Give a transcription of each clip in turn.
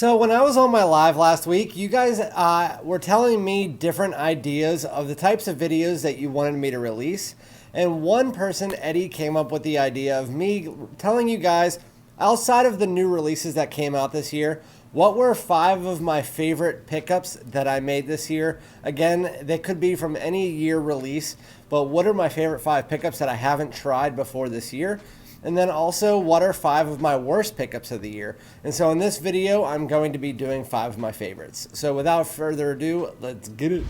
So when I was on my live last week, you guys were telling me different ideas of the types of videos that you wanted me to release. And one person, Eddie, came up with the idea of me telling you guys, outside of the new releases that came out this year, what were 5 of my favorite pickups that I made this year. Again, they could be from any year release, but what are my favorite 5 pickups that I haven't tried before this year? And then also, what are 5 of my worst pickups of the year? And so in this video, I'm going to be doing 5 of my favorites. So without further ado, let's get it.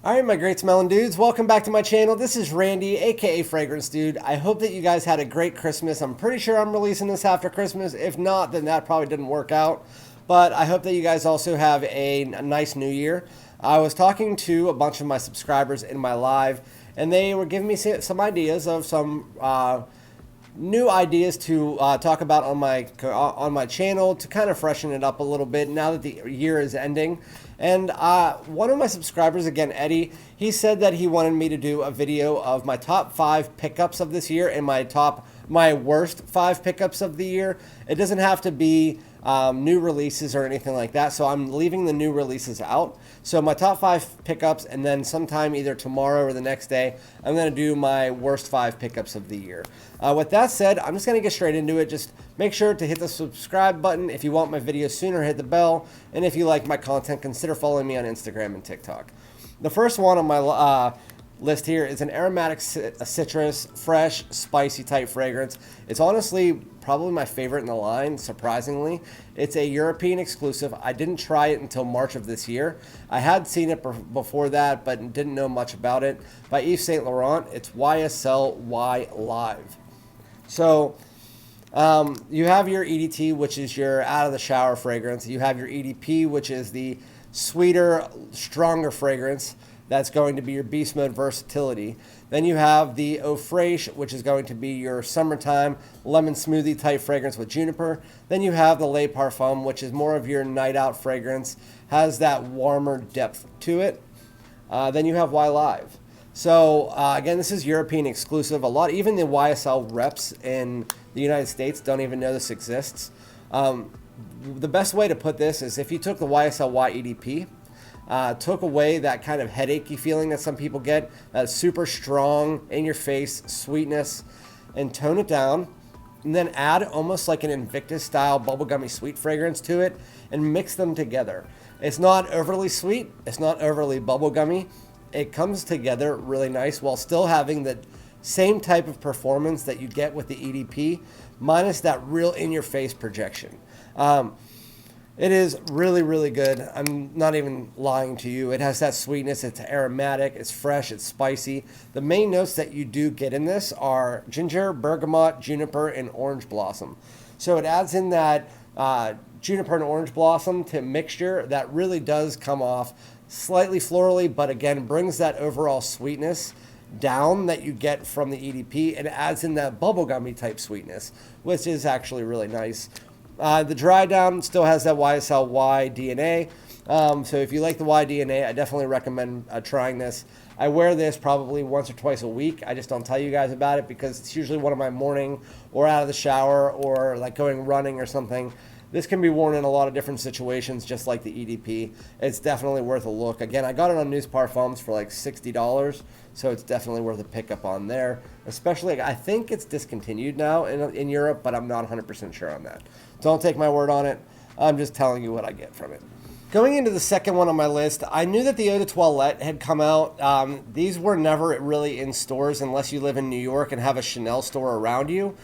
Alright, my great smelling dudes, welcome back to my channel. This is Randy, aka FragranceDoud. I hope that you guys had a great Christmas. I'm pretty sure I'm releasing this after Christmas. If not, then that probably didn't work out. But I hope that you guys also have a nice new year. I was talking to a bunch of my subscribers in my live, and they were giving me some ideas of some new ideas to talk about on my channel to kind of freshen it up a little bit now that the year is ending. And one of my subscribers, again, Eddie, he said that he wanted me to do a video of my top 5 pickups of this year and my worst 5 pickups of the year. It doesn't have to be new releases or anything like that, so I'm leaving the new releases out. So my top 5 pickups, and then sometime either tomorrow or the next day, I'm going to do my worst 5 pickups of the year. With that said, I'm just going to get straight into it. Just make sure to hit the subscribe button if you want my videos sooner, hit the bell, and if you like my content, consider following me on Instagram and TikTok. The first one on my list here is an aromatic citrus, fresh, spicy type fragrance. It's honestly probably my favorite in the line, surprisingly. It's a European exclusive. I didn't try it until March of this year. I had seen it before that, but didn't know much about it. By Yves Saint Laurent, it's YSL Y Live. So you have your EDT, which is your out of the shower fragrance. You have your EDP, which is the sweeter, stronger fragrance. That's going to be your beast mode versatility. Then you have the Eau Fraiche, which is going to be your summertime lemon smoothie type fragrance with juniper. Then you have the L'Homme Parfum, which is more of your night out fragrance, has that warmer depth to it. Then you have Y Live. So again, this is European exclusive. Even the YSL reps in the United States don't even know this exists. The best way to put this is if you took the YSL Y EDP, took away that kind of headachy feeling that some people get, that super strong, in your face sweetness, and tone it down, and then add almost like an Invictus style bubblegummy sweet fragrance to it, and mix them together. It's not overly sweet, it's not overly bubblegummy. It comes together really nice while still having the same type of performance that you get with the EDP, minus that real in-your-face projection. It is really, really good. I'm not even lying to you. It has that sweetness. It's aromatic. It's fresh. It's spicy. The main notes that you do get in this are ginger, bergamot, juniper, and orange blossom. So it adds in that juniper and orange blossom to mixture that really does come off slightly florally, but again, brings that overall sweetness down that you get from the EDP and adds in that bubblegummy type sweetness, which is actually really nice. The dry down still has that YSL Y DNA. So if you like the Y DNA, I definitely recommend trying this. I wear this probably once or twice a week. I just don't tell you guys about it because it's usually one of my morning or out of the shower or like going running or something. This can be worn in a lot of different situations, just like the EDP. It's definitely worth a look. Again, I got it on News Parfums for like $60, so it's definitely worth a pickup on there. Especially, I think it's discontinued now in Europe, but I'm not 100% sure on that. Don't take my word on it. I'm just telling you what I get from it. Going into the second one on my list, I knew that the Eau de Toilette had come out. These were never really in stores unless you live in New York and have a Chanel store around you.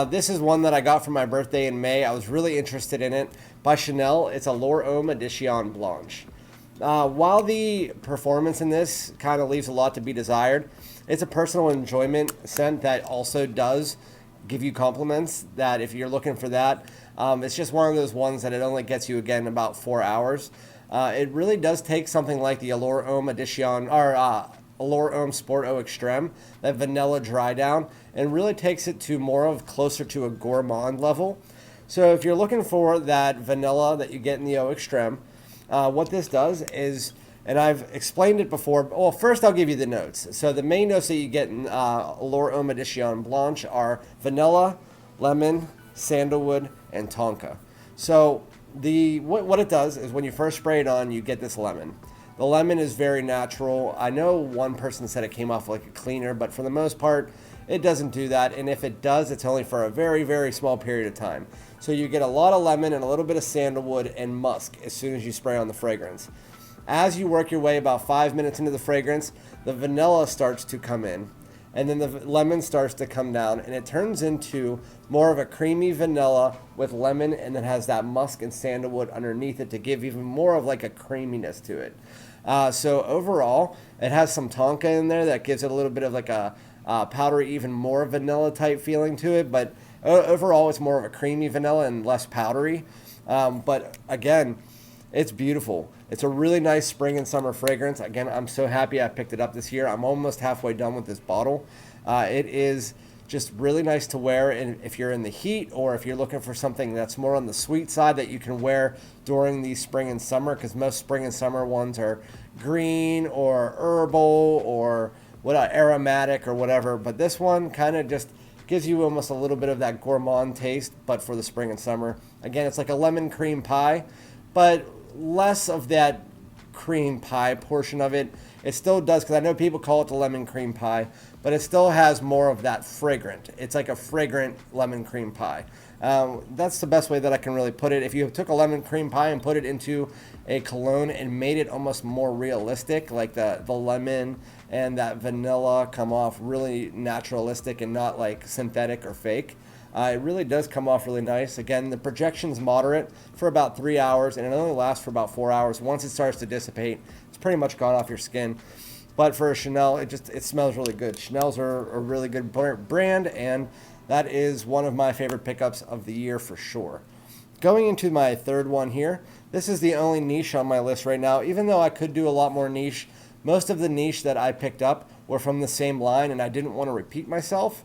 This is one that I got for my birthday in May. I was really interested in it. By Chanel, it's Allure L'HOMME EDP BLANCHE. While the performance in this kind of leaves a lot to be desired, it's a personal enjoyment scent that also does give you compliments that if you're looking for that, it's just one of those ones that it only gets you, again, about 4 hours. It really does take something like the Allure L'HOMME EDP or Allure L'HOMME Sport Eau Extreme, that vanilla dry down, and really takes it to more of closer to a gourmand level. So if you're looking for that vanilla that you get in the Eau Extreme, what this does is And I've explained it before. Well, first I'll give you the notes. So the main notes that you get in Allure L'HOMME EDP Blanche are vanilla, lemon, sandalwood, and tonka. So what it does is when you first spray it on, you get this lemon. The lemon is very natural. I know one person said it came off like a cleaner, but for the most part, it doesn't do that. And if it does, it's only for a very, very small period of time. So you get a lot of lemon and a little bit of sandalwood and musk as soon as you spray on the fragrance. As you work your way about 5 minutes into the fragrance, the vanilla starts to come in, and then the lemon starts to come down, and it turns into more of a creamy vanilla with lemon, and then has that musk and sandalwood underneath it to give even more of like a creaminess to it. So overall, it has some tonka in there that gives it a little bit of like a powdery, even more vanilla type feeling to it, but overall it's more of a creamy vanilla and less powdery. But again, it's beautiful. It's a really nice spring and summer fragrance. Again, I'm so happy I picked it up this year. I'm almost halfway done with this bottle. It is just really nice to wear, and if you're in the heat or if you're looking for something that's more on the sweet side that you can wear during the spring and summer, because most spring and summer ones are green or herbal or aromatic or whatever. But this one kind of just gives you almost a little bit of that gourmand taste, but for the spring and summer. Again, it's like a lemon cream pie, but less of that cream pie portion of it. It still does, because I know people call it the lemon cream pie, but it still has more of that fragrant. It's like a fragrant lemon cream pie. That's the best way that I can really put it. If you took a lemon cream pie and put it into a cologne and made it almost more realistic, like the lemon and that vanilla come off really naturalistic and not like synthetic or fake, it really does come off really nice. Again, the projection's moderate for about 3 hours, and it only lasts for about 4 hours. Once it starts to dissipate, it's pretty much gone off your skin. But for a Chanel, it smells really good. Chanel's are a really good brand, and that is one of my favorite pickups of the year for sure. Going into my third one here, this is the only niche on my list right now. Even though I could do a lot more niche, most of the niche that I picked up were from the same line, and I didn't want to repeat myself.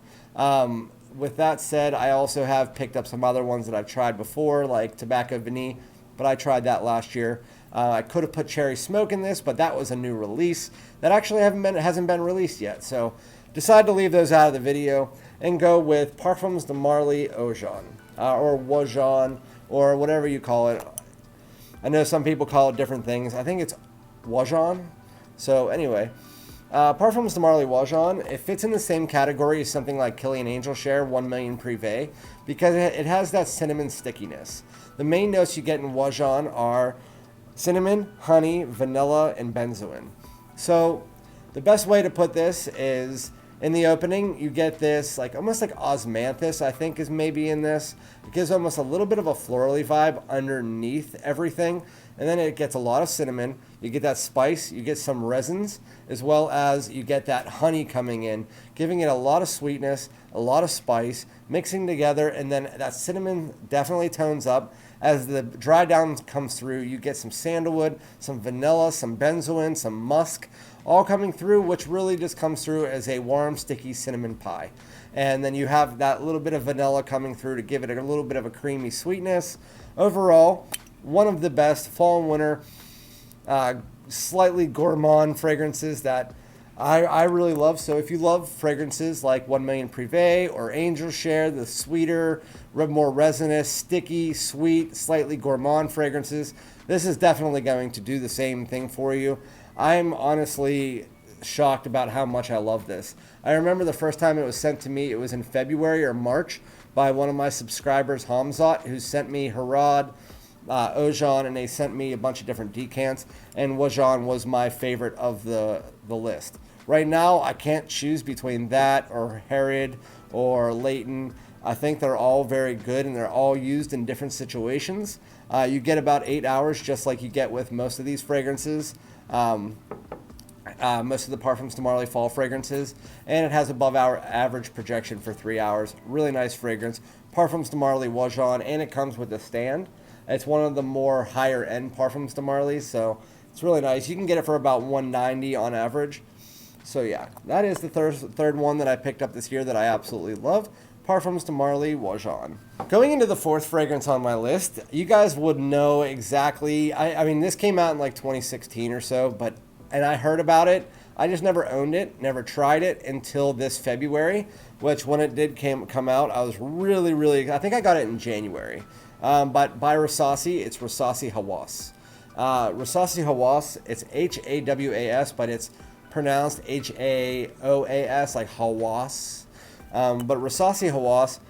With that said, I also have picked up some other ones that I've tried before, like Tobacco Vanille, but I tried that last year. I could have put Cherry Smoke in this, but that was a new release that actually hasn't been released yet. So decided to leave those out of the video and go with Parfums de Marly Oajan, or Oajan, or whatever you call it. I know some people call it different things. I think it's Oajan. So anyway, Parfums de Marly Oajan, it fits in the same category as something like Kilian Angel Share 1 million Privé, because it has that cinnamon stickiness. The main notes you get in Oajan are cinnamon, honey, vanilla, and benzoin. So the best way to put this is in the opening, you get this like almost like osmanthus, I think is maybe in this. It gives almost a little bit of a florally vibe underneath everything. And then it gets a lot of cinnamon. You get that spice, you get some resins, as well as you get that honey coming in, giving it a lot of sweetness, a lot of spice, mixing together, and then that cinnamon definitely tones up. As the dry down comes through, you get some sandalwood, some vanilla, some benzoin, some musk, all coming through, which really just comes through as a warm, sticky cinnamon pie. And then you have that little bit of vanilla coming through to give it a little bit of a creamy sweetness. Overall, one of the best fall and winter, slightly gourmand fragrances that I really love. So if you love fragrances like 1 million Privé or Angel Share, the sweeter, more resinous, sticky, sweet, slightly gourmand fragrances, this is definitely going to do the same thing for you. I'm honestly shocked about how much I love this. I remember the first time it was sent to me, it was in February or March by one of my subscribers, Hamzat, who sent me Harad, Oajan, and they sent me a bunch of different decants, and Oajan was my favorite of the list. Right now, I can't choose between that or Herod or Leighton. I think they're all very good, and they're all used in different situations. You get about 8 hours, just like you get with most of these fragrances. Most of the Parfums de Marly fall fragrances, and it has above our average projection for 3 hours. Really nice fragrance. Parfums de Marly Oajan, and it comes with a stand. It's one of the more higher end Parfums de Marly, so it's really nice. You can get it for about $190 on average. So yeah, that is the third one that I picked up this year that I absolutely love. Parfums de Marly, Oajan. Going into the fourth fragrance on my list, you guys would know exactly, I mean, this came out in like 2016 or so, and I heard about it. I just never owned it, never tried it until this February, which when it did come out, I was really, I think I got it in January. But by Rasasi, it's Rasasi Hawas. Rasasi Hawas, it's Hawas, but it's pronounced Haoas, like Hawas. But Rasasi Hawas,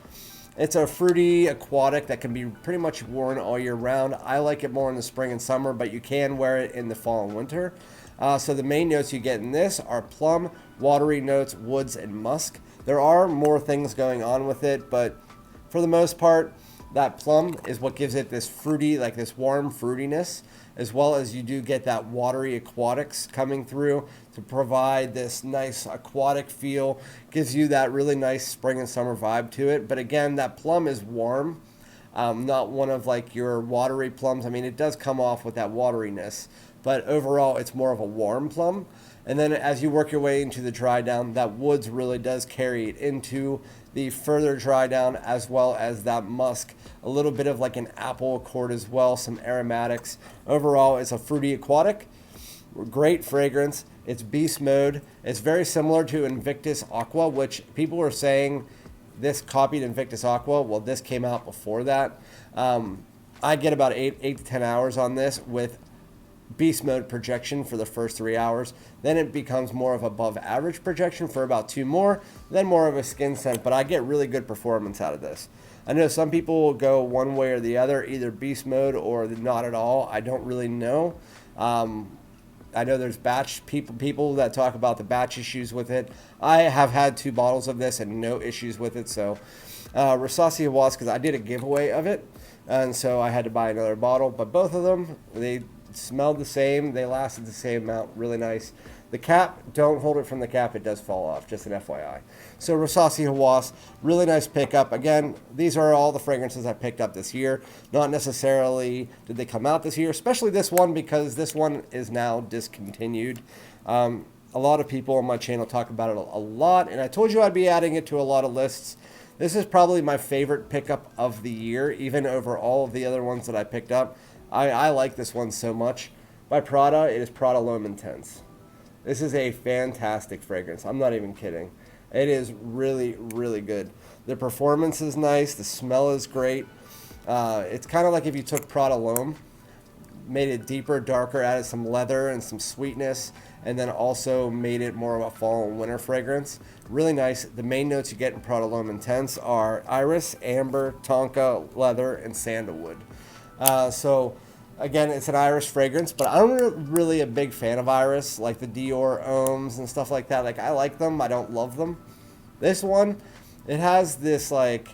it's a fruity aquatic that can be pretty much worn all year round. I like it more in the spring and summer, but you can wear it in the fall and winter. So the main notes you get in this are plum, watery notes, woods, and musk. There are more things going on with it, but for the most part, that plum is what gives it this fruity, like this warm fruitiness, as well as you do get that watery aquatics coming through to provide this nice aquatic feel. Gives you that really nice spring and summer vibe to it. But again, that plum is warm, not one of like your watery plums. I mean, it does come off with that wateriness, but overall it's more of a warm plum. And then as you work your way into the dry down, that woods really does carry it into the further dry down, as well as that musk, a little bit of like an apple accord as well, some aromatics. Overall, it's a fruity aquatic, great fragrance. It's beast mode. It's very similar to Invictus Aqua, which people were saying this copied Invictus Aqua. Well, this came out before that. I get about 8 to 10 hours on this with beast mode projection for the first 3 hours. Then it becomes more of above average projection for about 2 more, then more of a skin scent, but I get really good performance out of this. I know some people will go one way or the other, either beast mode or not at all. I don't really know. I know there's batch people that talk about the batch issues with it. I have had 2 bottles of this and no issues with it. So Rasasi Hawas, because I did a giveaway of it, and so I had to buy another bottle. But both of them, they smelled the same, they lasted the same amount, really nice. The cap, don't hold it from the cap, it does fall off, just an FYI. So Rasasi Hawas, really nice pickup. Again, these are all the fragrances I picked up this year. Not necessarily did they come out this year, especially this one, because this one is now discontinued. A lot of people on my channel talk about it a lot, and I told you I'd be adding it to a lot of lists. This is probably my favorite pickup of the year, even over all of the other ones that I picked up. I like this one so much. By Prada, it is Prada L'HOMME Intense. This is a fantastic fragrance. I'm not even kidding. It is really, really good. The performance is nice. The smell is great. It's kind of like if you took Prada L'HOMME, made it deeper, darker, added some leather and some sweetness, and then also made it more of a fall and winter fragrance. Really nice. The main notes you get in Prada L'HOMME Intense are iris, amber, tonka, leather, and sandalwood. So again, it's an iris fragrance, but I'm really a big fan of iris, like the Dior Hommes and stuff like that. Like, I like them, I don't love them. This one, it has this like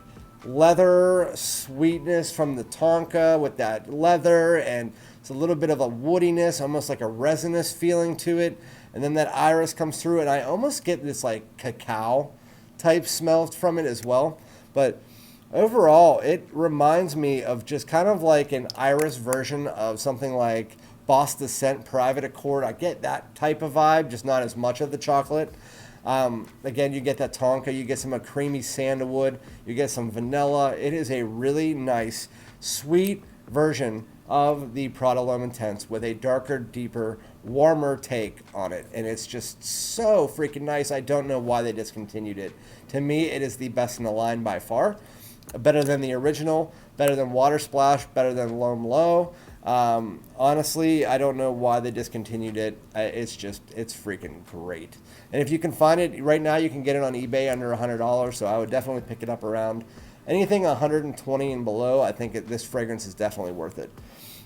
leather sweetness from the tonka with that leather, and it's a little bit of a woodiness, almost like a resinous feeling to it. And then that iris comes through, and I almost get this like cacao type smell from it as well. But overall, it reminds me of just kind of like an iris version of something like Boss de Scent Private Accord. I get that type of vibe, just not as much of the chocolate. Again, you get that tonka, you get some creamy sandalwood, you get some vanilla. It is a really nice, sweet version of the Prada L'HOMME Intense with a darker, deeper, warmer take on it. And it's just so freaking nice. I don't know why they discontinued it. To me, it is the best in the line by far. Better than the original, better than Water Splash, better than L'HOMME Low. Honestly, I don't know why they discontinued it. It's freaking great. And if you can find it right now, you can get it on eBay under $100. So I would definitely pick it up around anything 120 and below. I think this fragrance is definitely worth it.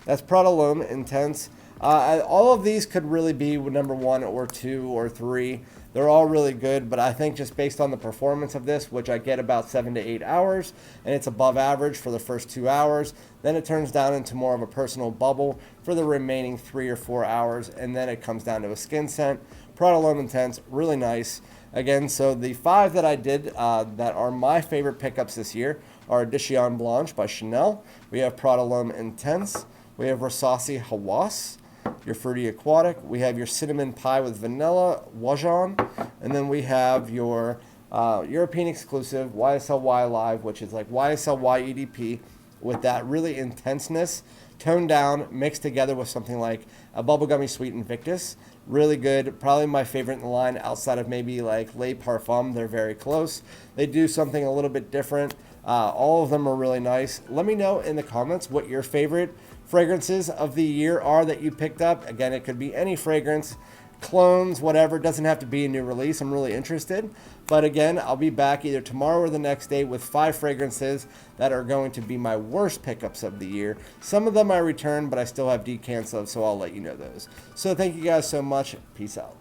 That's Prada L'HOMME Intense. All of these could really be number 1 or 2 or 3. They're all really good, but I think just based on the performance of this, which I get about 7 to 8 hours, and it's above average for the first 2 hours, then it turns down into more of a personal bubble for the remaining 3 or 4 hours, and then it comes down to a skin scent. Prada L'HOMME Intense, really nice. Again, so the 5 that I did that are my favorite pickups this year are Edition Blanche by Chanel. We have Prada L'HOMME Intense. We have Rasasi Hawas, your fruity aquatic. We have your cinnamon pie with vanilla, Oajan, and then we have your European exclusive, YSLY Live, which is like YSLY EDP with that really intenseness, toned down, mixed together with something like a bubblegummy sweet Invictus. Really good, probably my favorite in the line outside of maybe like Les Parfums. They're very close. They do something a little bit different. All of them are really nice. Let me know in the comments what your favorite fragrances of the year are that you picked up. Again, it could be any fragrance, clones, whatever. It doesn't have to be a new release. I'm really interested. But again, I'll be back either tomorrow or the next day with 5 fragrances that are going to be my worst pickups of the year. Some of them I returned, but I still have decants of, so I'll let you know those. So thank you guys so much. Peace out.